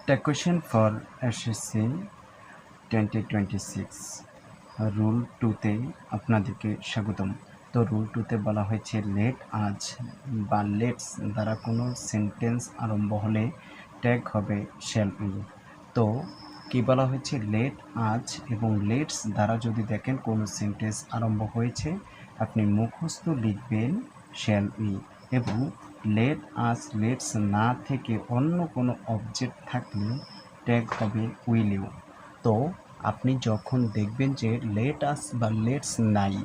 The question for SSC 2026 rule 2তে আপনাদেরকে স্বাগতম। তো রুল 2তে বলা হয়েছে লেট আজ বা লেটস দ্বারা কোনো সেন্টেন্স আরম্ভ হলে ট্যাগ হবে শ্যাল উই। তো কি বলা হয়েছে, লেট আজ এবং লেটস দ্বারা যদি দেখেন কোনো সেন্টেন্স আরম্ভ হয়েছে আপনি মুখস্থ লিখবেন শ্যাল উই, এবং লেট আজ লেটস না থেকে অন্য কোনো অবজেক্ট থাকলে ট্যাগ হবে উইল ইউ। তো আপনি যখন দেখবেন যে লেট আস বা লেটস নাই,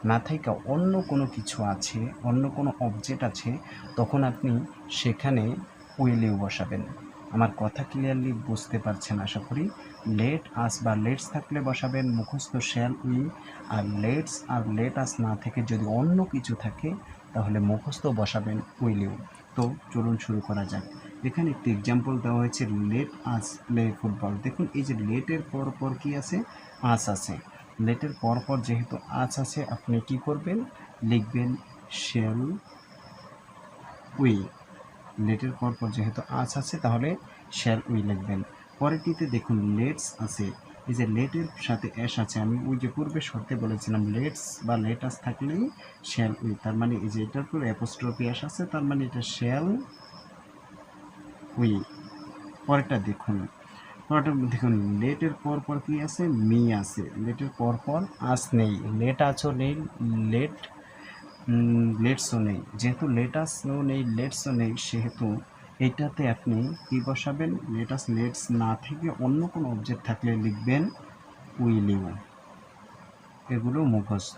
না থেকে অন্য কোনো কিছু আছে, অন্য কোনো অবজেক্ট আছে, তখন আপনি সেখানে উইল ইউ বসাবেন। আমার কথা ক্লিয়ারলি বুঝতে পারছেন আশা করি। লেট আস বা লেটস থাকলে বসাবেন মুখস্থ শ্যাল উই, আর লেটস আর লেট আস না থেকে যদি অন্য কিছু থাকে তাহলে মুখস্থ বসাবেন উইল ইউ। তো চলুন শুরু করা যাক। এখানে একটি এক্সাম্পল দেওয়া হয়েছে, লেট আস প্লে ফুটবল। দেখুন এই যে লেটের পর পর কি আছে, আস আছে। লেটের পর পর যেহেতু আস আছে আপনি কি করবেন, লিখবেন শ্যাল উই। লেটের পর পর যেহেতু আস আছে তাহলে শ্যাল উই লিখবেন। পরেরটিতে দেখুন লেটস আছে, এই যে লেটের সাথে এস আছে। আমি ওই যে পূর্বে শর্তে বলেছিলাম লেটস বা লেটাস থাকলেই শ্যাল উই, তার মানে এই যে এটার পর অ্যাপোস্ট্রফি এস আছে, তার মানে এটা শ্যাল উই। পরেরটা দেখুন, লেটের পর পর কি আছে, মি আছে। লেটের পর পর আস নেই, লেট আছও নেই, লেট লেটসও নেই। যেহেতু লেটাসও নেই, লেটসও নেই, সেহেতু এইটাতে আপনি কি বসাবেন, লেটাস লেটস না থেকে অন্য কোনো অবজেক্ট থাকলে লিখবেন উইল ইউ। এগুলো মুখস্থ।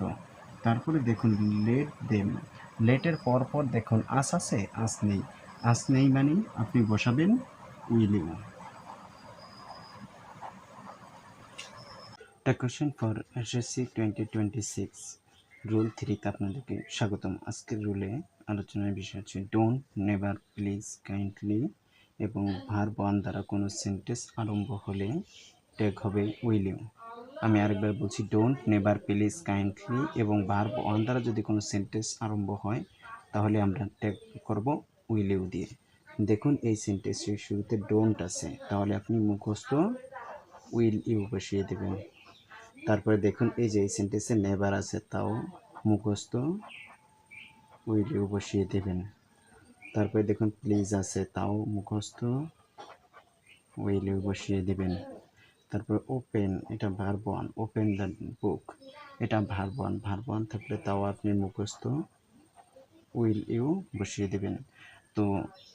তারপরে দেখুন লেট দেম। লেটের পর পর দেখুন আস আছে, আস নেই। আস নেই মানে আপনি বসাবেন will you. The question for SSC 2026 rule 3তে আপনাদেরকে স্বাগতম। আজকের রুলে আলোচনার বিষয় হচ্ছে ডোন্ট, নেভার, প্লিজ, কাইন্ডলি এবং ভার্ব ওয়ান দ্বারা কোনো সেন্টেন্স আরম্ভ হলে ট্যাগ হবে উইল ইউ। আমি আরেকবার বলছি, ডোন্ট, নেভার, প্লিজ, কাইন্ডলি এবং ভার্ব ওয়ান দ্বারা যদি কোনো সেন্টেন্স আরম্ভ হয় তাহলে আমরা ট্যাগ করব উইল ইউ দিয়ে। দেখুন এই সেন্টেন্সের শুরুতে ডোন্ট আছে, তাহলে আপনি মুখস্থ উইল ইউ বসিয়ে দেবেন। তারপরে দেখুন এই যে এই সেন্টেন্সে নেভার আছে, তাও মুখস্থ উইল ইউ বসিয়ে দেবেন। তারপরে দেখুন প্লিজ আছে, তাও মুখস্থ উইল ইউ বসিয়ে দেবেন। তারপর ওপেন, এটা verb one, open the book, এটা ভার্ব ওয়ান। ভার্ব ওয়ান থাকলে তাও আপনি মুখস্থ উইল ইউ বসিয়ে দেবেন। তো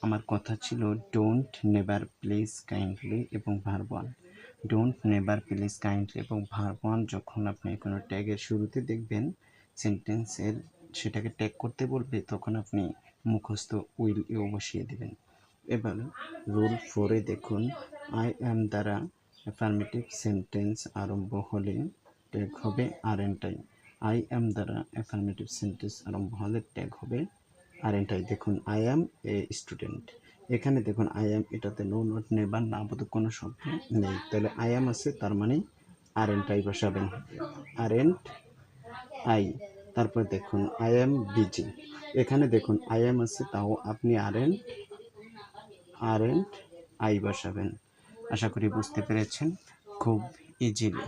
আমার কথা ছিল ডোন্ট, নেভার, প্লিজ, কাইন্ডলি এবং verb one. Don't, never, please, kindly এবং ভার্ব ওয়ান যখন আপনি কোনো ট্যাগের শুরুতে দেখবেন সেন্টেন্সের, সেটাকে ট্যাগ করতে বলবে, তখন আপনি মুখস্থ উইল ইউ বসিয়ে দেবেন। এবার রুল 4-এ দেখুন, আই অ্যাম দ্বারা অ্যাফার্মেটিভ সেন্টেন্স আরম্ভ হলে ট্যাগ হবে আরএনট আই। আই অ্যাম দ্বারা অ্যাফার্মেটিভ সেন্টেন্স আরম্ভ হলে ট্যাগ হবে আরএনট আই। দেখুন আই অ্যাম এ স্টুডেন্ট, এখানে দেখুন আই অ্যাম, এটাতে নো, নট, নেভার, নাবোধক কোনো শব্দ নেই, তাহলে আই অ্যাম আছে, তার মানে আরএনট আই বসাবেন, আরএনট আই। তারপর দেখুন আই অ্যাম বিজি, এখানে দেখুন আই অ্যাম আছে, তাও আপনি আরএনট আই বসাবেন। আশা করি বুঝতে পেরেছেন খুব ইজিলি।